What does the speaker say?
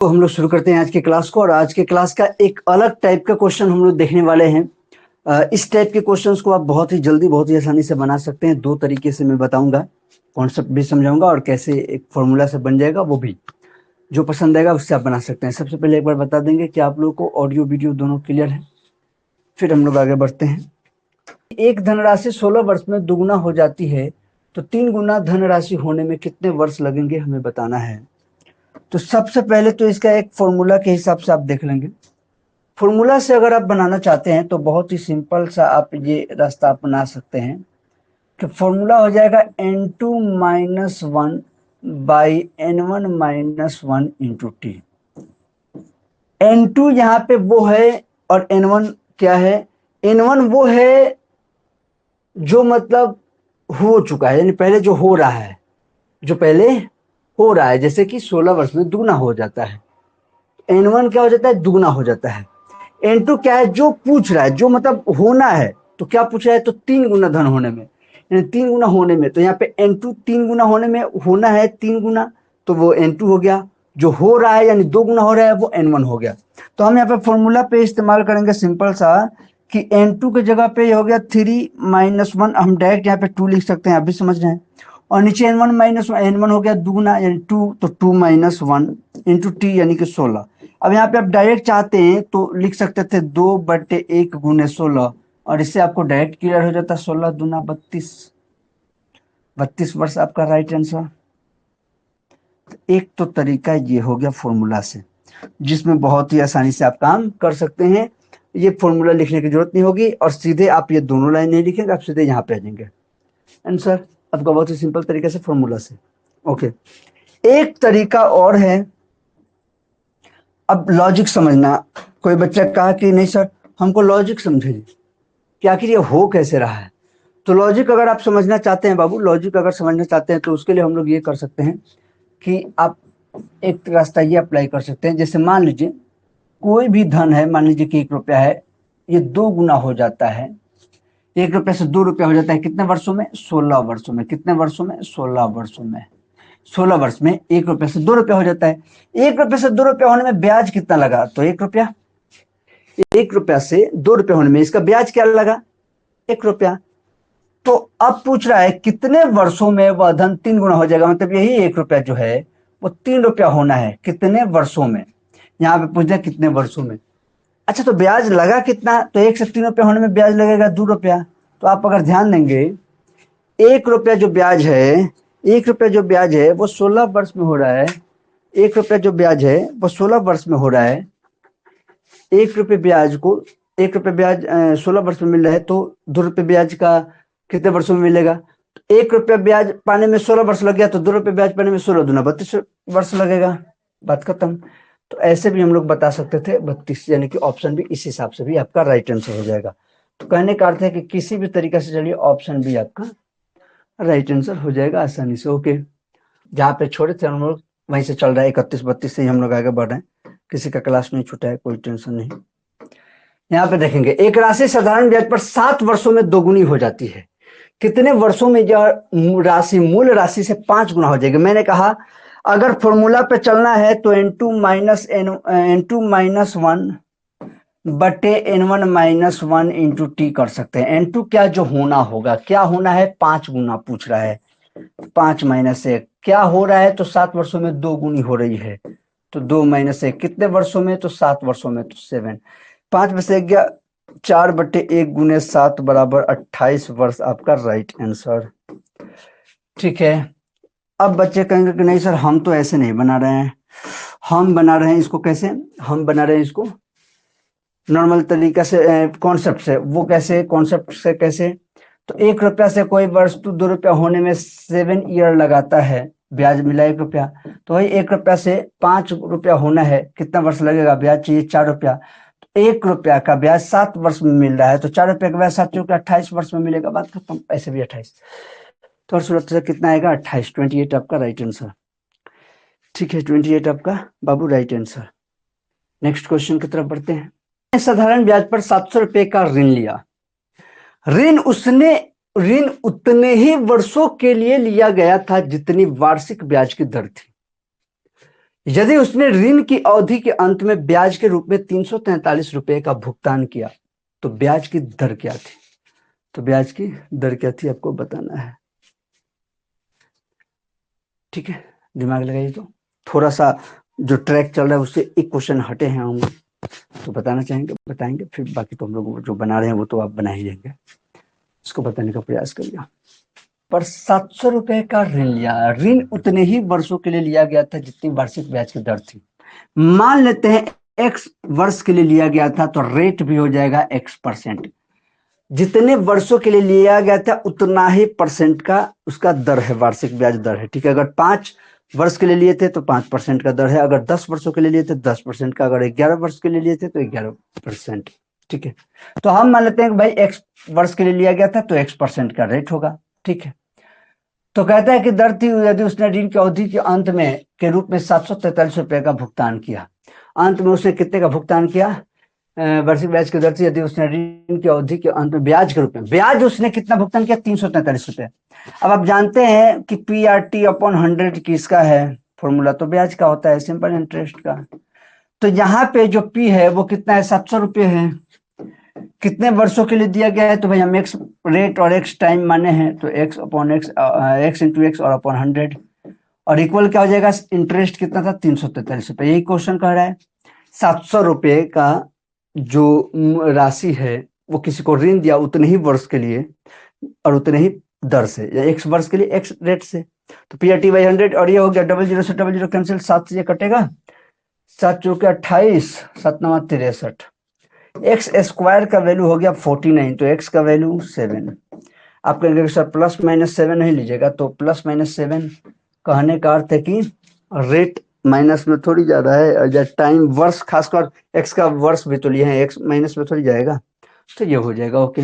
तो हम लोग शुरू करते हैं आज की क्लास को। और आज के क्लास का एक अलग टाइप का क्वेश्चन हम लोग देखने वाले हैं। इस टाइप के क्वेश्चंस को आप बहुत ही जल्दी बहुत ही आसानी से बना सकते हैं। दो तरीके से मैं बताऊंगा, कॉन्सेप्ट भी समझाऊंगा और कैसे एक फॉर्मूला से बन जाएगा वो भी। जो पसंद आएगा उससे आप बना सकते हैं। सबसे पहले एक बार बता देंगे कि आप लोगों को ऑडियो वीडियो दोनों क्लियर है, फिर हम लोग आगे बढ़ते हैं। एक धनराशि 16 वर्ष में दुगुना हो जाती है, तो 3 गुना धनराशि होने में कितने वर्ष लगेंगे हमें बताना है। तो सबसे पहले तो इसका एक फॉर्मूला के हिसाब से आप देख लेंगे। फॉर्मूला से अगर आप बनाना चाहते हैं तो बहुत ही सिंपल सा आप ये रास्ता अपना सकते हैं कि फॉर्मूला हो जाएगा n2 minus 1 by n1 minus 1 into T. n2 यहाँ पे वो है और n1 क्या है? n1 वो है जो मतलब हो चुका है, यानी पहले जो हो रहा है, जो पहले हो रहा है, जैसे कि 16 वर्ष में दुगना हो जाता है। n1 क्या हो जाता है? दुगना हो जाता है। n2 क्या है? जो पूछ रहा है, जो मतलब होना है। तो क्या पूछ रहा है? तो 3 गुना धन होने में, यानी 3 गुना होने में। तो यहाँ पे n2 3 गुना होने में होना है 3 गुना, तो वो n2 हो गया। जो हो रहा है यानी 2 गुना हो रहा है वो n1 हो गया। तो हम यहाँ पे फॉर्मूला पे इस्तेमाल करेंगे सिंपल सा कि n2 की जगह पे हो गया 3 माइनस 1। हम डायरेक्ट यहाँ पे 2 लिख सकते हैं, आप भी समझ रहे हैं। और नीचे n1 माइनस n1 हो गया दुगुना यानी 2, तो 2 माइनस 1 इंटू टी यानी कि 16। अब यहाँ पे आप डायरेक्ट चाहते हैं तो लिख सकते थे 2/1 गुने 16, और इससे आपको डायरेक्ट क्लियर हो जाता 16 दूना 32। 32 वर्ष आपका राइट आंसर। एक तो तरीका ये हो गया फॉर्मूला से, जिसमें बहुत ही आसानी से आप काम कर सकते हैं। ये फॉर्मूला लिखने की जरूरत नहीं होगी और सीधे आप ये दोनों लाइन नहीं लिखेंगे, आप सीधे यहाँ पे आ जाएंगे आंसर आपका बहुत ही सिंपल तरीके से फॉर्मूला से। ओके, एक तरीका और है। अब लॉजिक समझना। कोई बच्चा कहा कि नहीं सर हमको लॉजिक समझाइए कि आखिर ये हो कैसे रहा है। तो लॉजिक अगर आप समझना चाहते हैं बाबू, लॉजिक अगर समझना चाहते हैं तो उसके लिए हम लोग ये कर सकते हैं कि आप एक रास्ता ये अप्लाई कर सकते हैं। जैसे मान लीजिए कोई भी धन है, मान लीजिए कि 1 रुपया है, ये 2 गुना हो जाता है। 1 रुपये से 2 रुपया हो जाता है कितने वर्षों में? 16 वर्षों में। कितने वर्षों में? 16 वर्षों में। 16 वर्ष में 1 रुपये से 2 रुपया हो जाता है। 1 रुपये से 2 रुपया होने में ब्याज कितना लगा? तो 1 रुपया। 1 रुपया से 2 रुपया होने में इसका ब्याज क्या लगा? 1 रुपया। तो अब पूछ रहा है कितने वर्षों में वह धन 3 गुना हो जाएगा। मतलब यही 1 रुपया जो है वो 3 रुपया होना है। कितने वर्षों में? यहाँ पे पूछ दिया कितने वर्षों में। अच्छा, तो ब्याज लगा कितना? तो 1 से 3 रुपया होने में ब्याज लगेगा 2 रुपया। तो आप अगर ध्यान देंगे 1 रुपया जो ब्याज है, 1 रुपया जो ब्याज है वो 16 वर्ष में हो रहा है। 1 रुपया जो ब्याज है वो 16 वर्ष में हो रहा है। 1 रुपये ब्याज को 1 रुपये ब्याज 16 वर्ष में मिल रहा है, तो 2 रुपये ब्याज का कितने वर्षों में मिलेगा? तो 1 रुपया ब्याज पाने में 16 वर्ष लग गया, तो 2 रुपये ब्याज पाने में 16 दूना 32 वर्ष लगेगा। बात खत्म। तो ऐसे भी हम लोग बता सकते थे 32, यानी कि ऑप्शन भी इस हिसाब से भी आपका राइट आंसर हो जाएगा। तो कहने का अर्थ है कि किसी भी तरीके से चलिए ऑप्शन भी आपका राइट आंसर हो जाएगा आसानी से। ओके, जहाँ पे छोड़े थे हम लोग वहीं से चल रहा है। 31-32 से ही हम लोग आगे बढ़ रहे हैं। किसी का क्लास नहीं छूटा है, कोई टेंशन नहीं। यहाँ पे देखेंगे एक राशि साधारण ब्याज पर 7 वर्षों में दोगुनी हो जाती है। कितने वर्षों में यह राशि मूल राशि से 5 गुना हो जाएगी? मैंने कहा अगर फॉर्मूला पे चलना है तो n2 माइनस 1 बटे n1 माइनस 1 इंटू टी कर सकते हैं। n2 क्या जो होना होगा, क्या होना है? 5 गुना पूछ रहा है। 5 माइनस 1 क्या हो रहा है? तो 7 वर्षों में 2 गुनी हो रही है। तो 2 माइनस 1 कितने वर्षों में? तो 7 वर्षों में। तो 7, 5 में से 1 4/1 गुने 7 बराबर 28 वर्ष आपका राइट आंसर। ठीक है। अब बच्चे कहेंगे कि नहीं सर हम तो ऐसे नहीं बना रहे हैं, हम बना रहे हैं इसको कैसे? हम बना रहे हैं इसको नॉर्मल तरीका से, कॉन्सेप्ट से। वो कैसे? कॉन्सेप्ट से कैसे? तो 1 रुपया से कोई वस्तु 2 रुपया होने में 7 ईयर लगाता है, ब्याज मिला 1 रुपया। तो वही 1 रुपया से 5 रुपया होना है, कितना वर्ष लगेगा? ब्याज चाहिए 4 रुपया। तो 1 रुपया का ब्याज 7 वर्ष में मिल रहा है, तो 4 रुपया का ब्याज 7 रुपया 28 वर्ष में मिलेगा। बात खत्म। ऐसे भी 28, तो हर सूरत से कितना आएगा? 28। 28 आपका राइट आंसर। ठीक है, 28 आपका बाबू राइट आंसर। नेक्स्ट क्वेश्चन की तरफ बढ़ते हैं। साधारण ब्याज पर 700 रुपए का ऋण लिया। ऋण उतने ही वर्षों के लिए लिया गया था जितनी वार्षिक ब्याज की दर थी। यदि उसने ऋण की अवधि के अंत में ब्याज के रूप में 343 रुपए का भुगतान किया तो ब्याज की दर क्या थी? तो ब्याज की दर क्या थी आपको बताना है। ठीक है, दिमाग लगाइए। तो थोड़ा सा जो ट्रैक चल रहा है उससे एक क्वेश्चन हटे हैं हम, तो बताना चाहेंगे बताएंगे, फिर बाकी तो हम लोग जो बना रहे हैं वो तो आप बना ही लेंगे, इसको बताने का प्रयास करिए। पर 700 रुपए का ऋण लिया, ऋण उतने ही वर्षों के लिए लिया गया था जितनी वार्षिक ब्याज की दर थी। मान लेते हैं x वर्ष के लिए लिया गया था तो रेट भी हो जाएगा x%। जितने वर्षों के लिए लिया गया था उतना ही परसेंट का उसका दर है, वार्षिक ब्याज दर है। ठीक है, अगर 5 वर्ष के लिए लिए थे तो 5% का दर है, अगर 10 वर्षों के लिए लिए थे 10% का, अगर 11 वर्ष के लिए लिए थे तो 11%। ठीक है, तो हम मान लेते हैं कि भाई x वर्ष के लिए लिया गया था तो x% का रेट होगा। ठीक है, तो कहता है कि दर थी यदि उसने ऋण की अवधि के अंत में के रूप में 743 रुपए का भुगतान किया। अंत में उसने कितने का भुगतान किया? वार्षिक ब्याज की दर थी यदि उसने ऋण की अवधि के अंत में ब्याज के रूप में, ब्याज उसने कितना भुगतान किया? 343 रुपए। अब आप जानते हैं कि PRT/100 किसका है फॉर्मूला? तो ब्याज का होता है, सिंपल इंटरेस्ट का। तो यहाँ पे जो P है वो कितना है? 700 रुपये है। कितने वर्षों के लिए दिया गया है? तो भाई हम x रेट और x टाइम माने हैं, तो x इंटू एक्स और अपॉन 100 और इक्वल क्या हो जाएगा? इंटरेस्ट कितना था? 343 रुपए। यही क्वेश्चन कह रहा है। 700 रुपए का जो राशि है वो किसी को ऋण दिया उतने ही वर्ष के लिए और उतने ही दर से, या x वर्ष के लिए x रेट से। तो PRT/100 और ये हो गया, 00 से 00 कैंसिल, 7 से ये कटेगा, 7 चौके 28, 7 9 63। एक्स स्क्वायर का वैल्यू हो गया 49, तो एक्स का वैल्यू 7। आप कहेंगे सर प्लस माइनस 7 नहीं लीजिएगा, तो प्लस माइनस 7 कहने का अर्थ है कि रेट माइनस में थोड़ी जा रहा है, या टाइम वर्ष, खासकर एक्स का वर्ष भी तो लिए हैं, एक्स माइनस में थोड़ी जाएगा, तो ये हो जाएगा। ओके।